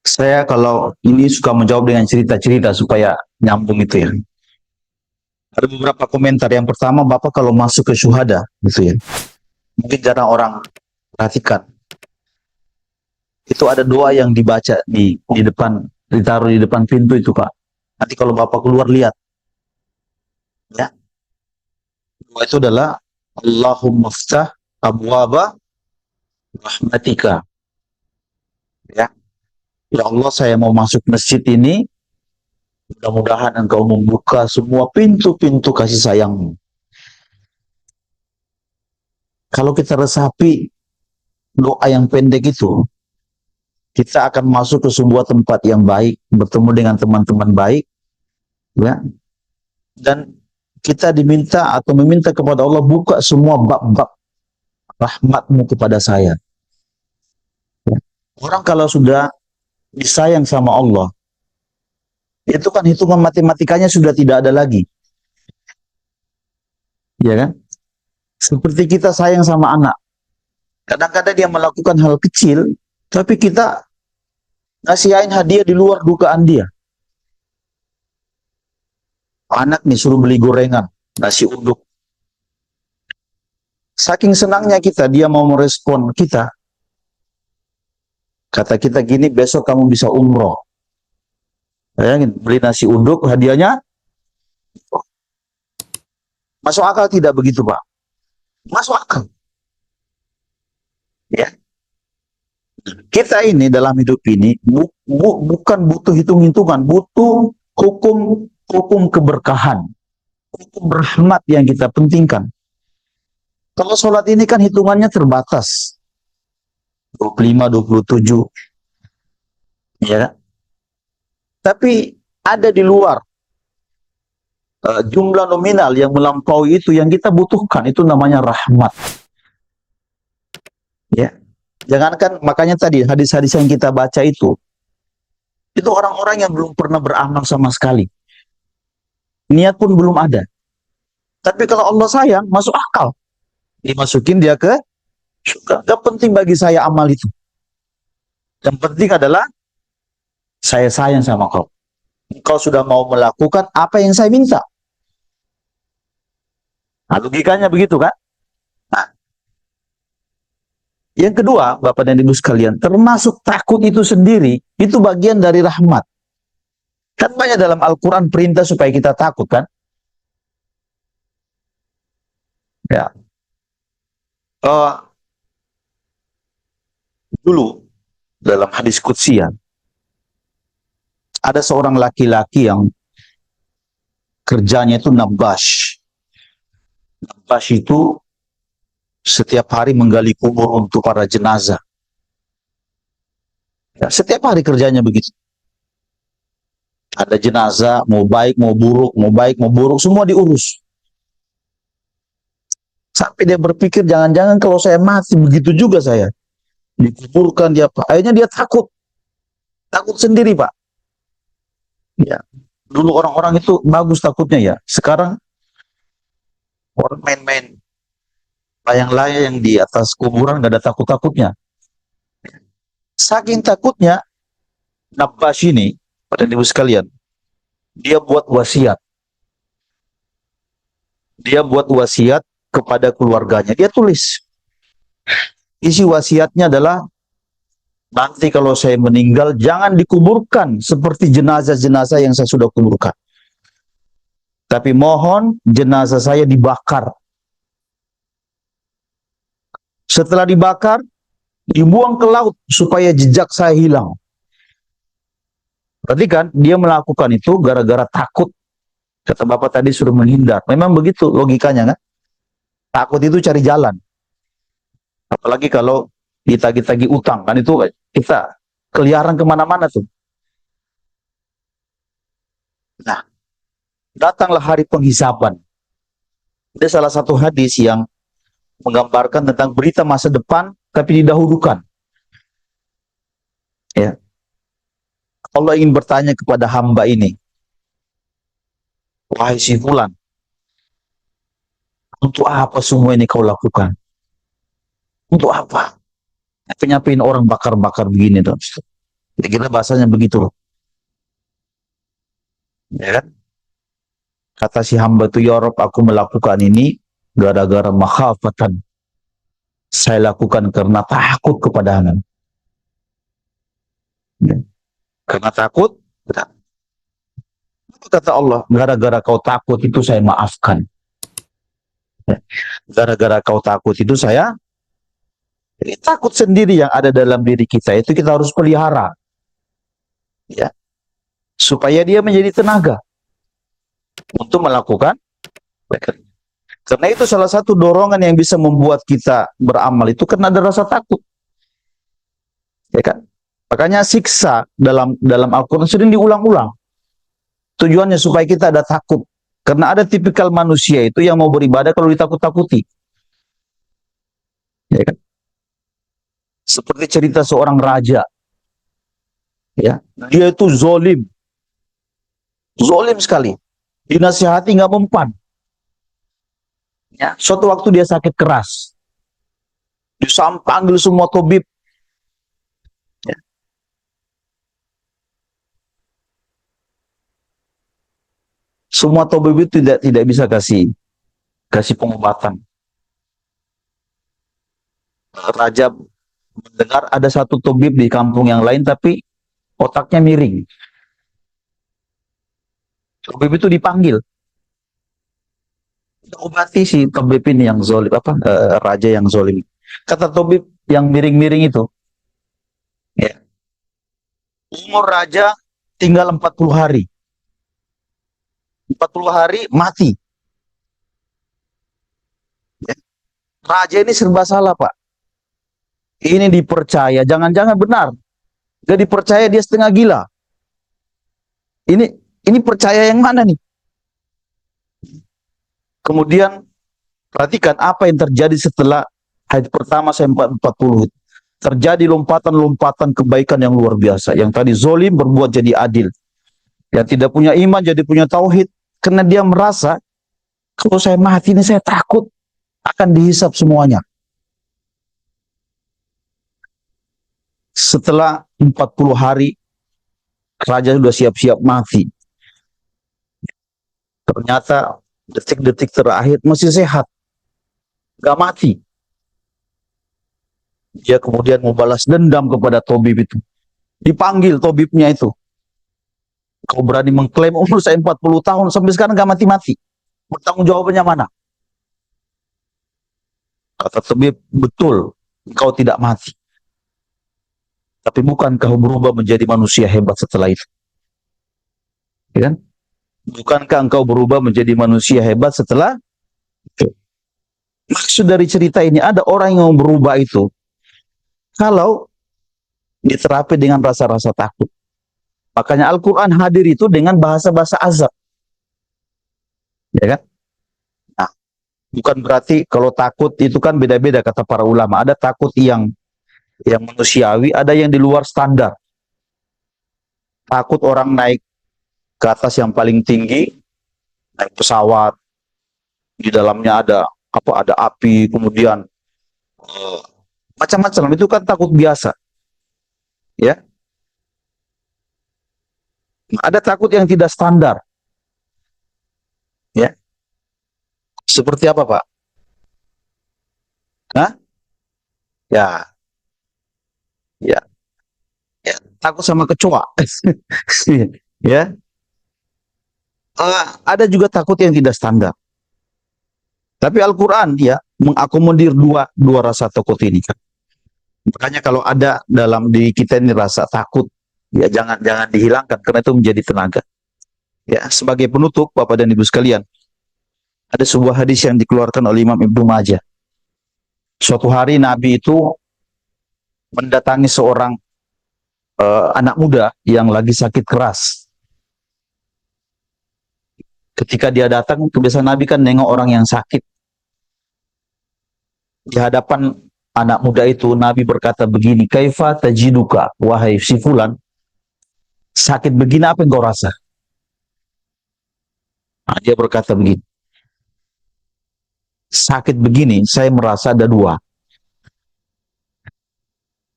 Saya kalau ini suka menjawab dengan cerita-cerita supaya nyambung itu ya. Ada beberapa komentar. Yang pertama, Bapak kalau masuk ke syuhada, gitu ya. Mungkin jarang orang perhatikan. Itu ada doa yang dibaca di depan, ditaruh di depan pintu itu Pak. Nanti kalau Bapak keluar lihat. Ya. Doa itu adalah Allahumma ftah abwaba rahmatika. Ya. Ya Allah, saya mau masuk masjid ini. Mudah-mudahan Engkau membuka semua pintu-pintu kasih sayang. Kalau kita resapi doa yang pendek itu, kita akan masuk ke sebuah tempat yang baik, bertemu dengan teman-teman baik, ya. Dan kita diminta atau meminta kepada Allah buka semua bab-bab rahmatmu kepada saya. Ya. Orang kalau sudah disayang sama Allah, itu kan hitungan matematikanya sudah tidak ada lagi. Ya kan? Seperti kita sayang sama anak. Kadang-kadang dia melakukan hal kecil, tapi kita ngasihin hadiah di luar dugaan dia. Anak nih suruh beli gorengan, nasi uduk. Saking senangnya kita, dia mau merespon kita. Kata kita gini, besok kamu bisa umroh. Bayangin, beli nasi uduk, hadiahnya. Masuk akal tidak begitu Pak? Masuk akal. Ya. Kita ini dalam hidup ini bukan butuh hitung-hitungan, butuh hukum keberkahan. hukum rahmat yang kita pentingkan. Kalau sholat ini kan hitungannya terbatas. 25, 27. Ya. Tapi ada di luar jumlah nominal yang melampaui itu yang kita butuhkan, itu namanya rahmat. Ya. Jangankan, makanya tadi hadis-hadis yang kita baca itu orang-orang yang belum pernah beramal sama sekali. Niat pun belum ada. Tapi kalau Allah sayang, masuk akal. Dimasukin dia ke surga. Gak penting bagi saya amal itu. Yang penting adalah saya sayang sama kau. Kau sudah mau melakukan apa yang saya minta. Nah, logikanya begitu kan? Nah, yang kedua, Bapak dan Ibu sekalian, termasuk takut itu sendiri, itu bagian dari rahmat. Kan banyak dalam Al-Quran perintah supaya kita takut kan? Ya. Dulu dalam hadis qudsi ada seorang laki-laki yang kerjanya itu nabash. Nabash itu setiap hari menggali kubur untuk para jenazah. Ya, setiap hari kerjanya begitu. Ada jenazah, mau baik, mau buruk, mau baik, mau buruk, semua diurus. Sampai dia berpikir, jangan-jangan kalau saya mati, begitu juga saya. Dikuburkan dia, Pak. Akhirnya dia takut. Takut sendiri, Pak. Ya. Dulu orang-orang itu bagus takutnya ya. Sekarang orang main-main layang-layang di atas kuburan gak ada takut-takutnya. Saking takutnya, Nabash ini, pada ibu sekalian, dia buat wasiat. Dia buat wasiat kepada keluarganya. Dia tulis. Isi wasiatnya adalah, nanti kalau saya meninggal, jangan dikuburkan seperti jenazah-jenazah yang saya sudah kuburkan. Tapi mohon jenazah saya dibakar. Setelah dibakar, dibuang ke laut supaya jejak saya hilang. Berarti kan dia melakukan itu gara-gara takut. Kata Bapak tadi suruh menghindar. Memang begitu logikanya kan? Takut itu cari jalan. Apalagi kalau ditagih-tagih utang kan, itu kita keliaran kemana-mana tuh. Nah, datanglah hari penghisaban. Ada salah satu hadis yang menggambarkan tentang berita masa depan tapi didahulukan. Ya. Allah ingin bertanya kepada hamba ini, wahai si fulan, untuk apa semua ini kau lakukan? Untuk apa? Nyapin orang bakar-bakar begini tuh. Kira-kira bahasanya begitu loh. Ya kan? Kata si hamba itu, ya Rabb, aku melakukan ini gara-gara makhafatan. Saya lakukan karena takut kepada Anda. Ya. Karena takut, kata Allah, gara-gara kau takut itu saya maafkan. Ya. Gara-gara kau takut itu saya, jadi takut sendiri yang ada dalam diri kita itu kita harus pelihara. Ya. Supaya dia menjadi tenaga untuk melakukan. Karena itu salah satu dorongan yang bisa membuat kita beramal itu karena ada rasa takut. Ya kan? Makanya siksa dalam Al-Quran sering diulang-ulang. Tujuannya supaya kita ada takut. Karena ada tipikal manusia itu yang mau beribadah kalau ditakut-takuti. Ya kan? Seperti cerita seorang raja. Ya, dia itu zolim. Zolim sekali. Dinasihati nggak mempan. Ya, suatu waktu dia sakit keras. Panggil semua tabib. Ya. Semua tabib itu tidak bisa kasih pengobatan. Raja mendengar ada satu tabib di kampung yang lain tapi otaknya miring. Tabib itu dipanggil. Obati si tabib ini yang zolim, raja yang zolim. Kata tabib yang miring-miring itu, ya, umur raja tinggal 40 hari. 40 hari mati. Raja ini serba salah, Pak. Ini dipercaya, jangan-jangan benar. Gak dipercaya, dia setengah gila. Ini percaya yang mana nih? Kemudian perhatikan apa yang terjadi setelah hari pertama sampai 40. Terjadi lompatan-lompatan kebaikan yang luar biasa. Yang tadi zolim berbuat jadi adil. Yang tidak punya iman jadi punya tauhid. Karena dia merasa, kalau saya mati ini saya takut akan dihisap semuanya. Setelah 40 hari, raja sudah siap-siap mati. Ternyata detik-detik terakhir masih sehat. Gak mati. Dia kemudian membalas dendam kepada Tobib itu. Dipanggil Tobibnya itu. Kau berani mengklaim umur saya 40 tahun, sampai sekarang gak mati-mati. Bertanggung jawabannya mana? Kata Tobib, betul, engkau tidak mati. Tapi bukankah kau berubah menjadi manusia hebat setelah itu? Ya kan? Bukankah engkau berubah menjadi manusia hebat setelah itu? Maksud dari cerita ini, ada orang yang berubah itu kalau diterapi dengan rasa-rasa takut. Makanya Al-Quran hadir itu dengan bahasa-bahasa azab. Ya kan? Nah, bukan berarti kalau takut itu kan beda-beda kata para ulama. Ada takut yang manusiawi, ada yang di luar standar. Takut orang naik ke atas yang paling tinggi, naik pesawat, di dalamnya ada api, kemudian macam-macam, itu kan takut biasa. Ya. Ada takut yang tidak standar. Ya. Seperti apa, Pak? Hah? Ya. Ya. Ya, takut sama kecoa. Ya. Ada juga takut yang tidak standar. Tapi Al-Quran ya mengakomodir dua rasa takut ini kan. Makanya kalau ada dalam diri kita ini rasa takut, ya jangan dihilangkan karena itu menjadi tenaga. Ya, sebagai penutup Bapak dan Ibu sekalian, ada sebuah hadis yang dikeluarkan oleh Imam Ibnu Majah. Suatu hari Nabi itu mendatangi seorang anak muda yang lagi sakit keras. Ketika dia datang, kebiasaan Nabi kan nengok orang yang sakit. Di hadapan anak muda itu, Nabi berkata begini, kaifa tajiduka, wahai si fulan, sakit begini apa yang kau rasa? Nah, dia berkata begini, sakit begini saya merasa ada dua.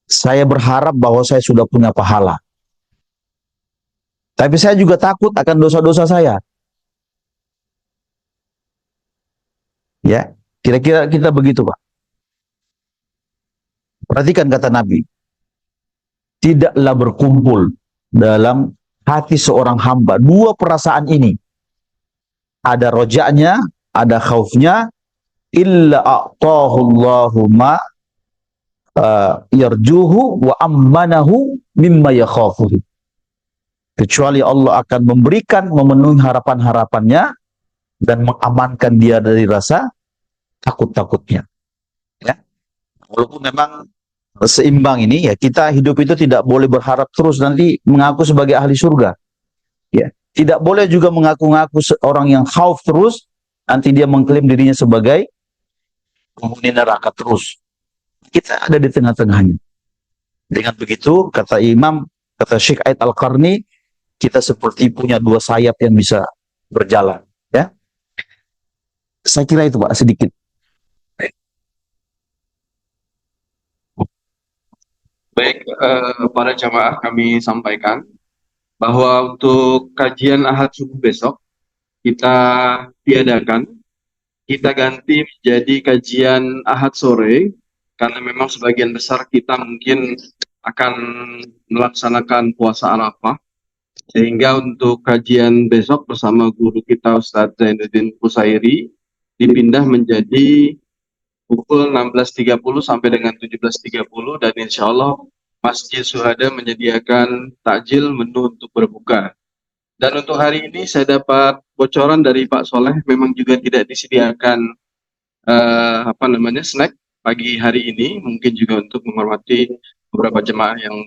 Saya berharap bahwa saya sudah punya pahala. Tapi saya juga takut akan dosa-dosa saya. Ya, kira-kira kita begitu, Pak. Perhatikan kata Nabi, tidaklah berkumpul dalam hati seorang hamba dua perasaan ini. Ada rojaknya, ada khaufnya, illa a'tahullahu ma yarjuhu wa ammanahu mimma yakhafuhu. Kecuali Allah akan memberikan, memenuhi harapan-harapannya dan mengamankan dia dari rasa takut-takutnya. Ya. Walaupun memang seimbang ini ya, kita hidup itu tidak boleh berharap terus nanti mengaku sebagai ahli surga. Ya, tidak boleh juga mengaku-ngaku orang yang khauf terus nanti dia mengklaim dirinya sebagai penghuni neraka terus. Kita ada di tengah-tengahnya. Dengan begitu kata Syekh Ait Al-Qarni, kita seperti punya dua sayap yang bisa berjalan. Ya, saya kira itu Pak sedikit. Baik, para jamaah kami sampaikan bahwa untuk kajian Ahad subuh besok kita tiadakan, kita ganti menjadi kajian Ahad sore karena memang sebagian besar kita mungkin akan melaksanakan puasa Arafah, sehingga untuk kajian besok bersama guru kita Ustadz Zainuddin Kusairi dipindah menjadi pukul 16.30 sampai dengan 17.30 dan insya Allah Masjid Syuhada menyediakan takjil menu untuk berbuka. Dan untuk hari ini saya dapat bocoran dari Pak Soleh, memang juga tidak disediakan snack pagi hari ini, mungkin juga untuk menghormati beberapa jemaah yang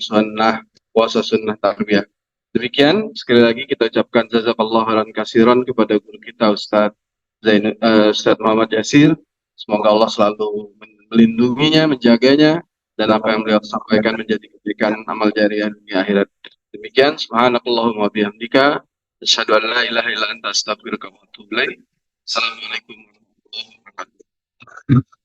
puasa sunnah tarbiyah. Demikian, sekali lagi kita ucapkan jazakallahu khairan katsiran kepada guru kita Ustadz Muhammad Yasir. Semoga Allah selalu melindunginya, menjaganya, dan apa yang beliau sampaikan menjadi kebaikan amal jariah dunia akhirat. Demikian, subhanakallahumma bihamdika, asyhadu an la ilaha illa anta astaghfiruka wa atubu ilaik. Assalamualaikum warahmatullahi wabarakatuh.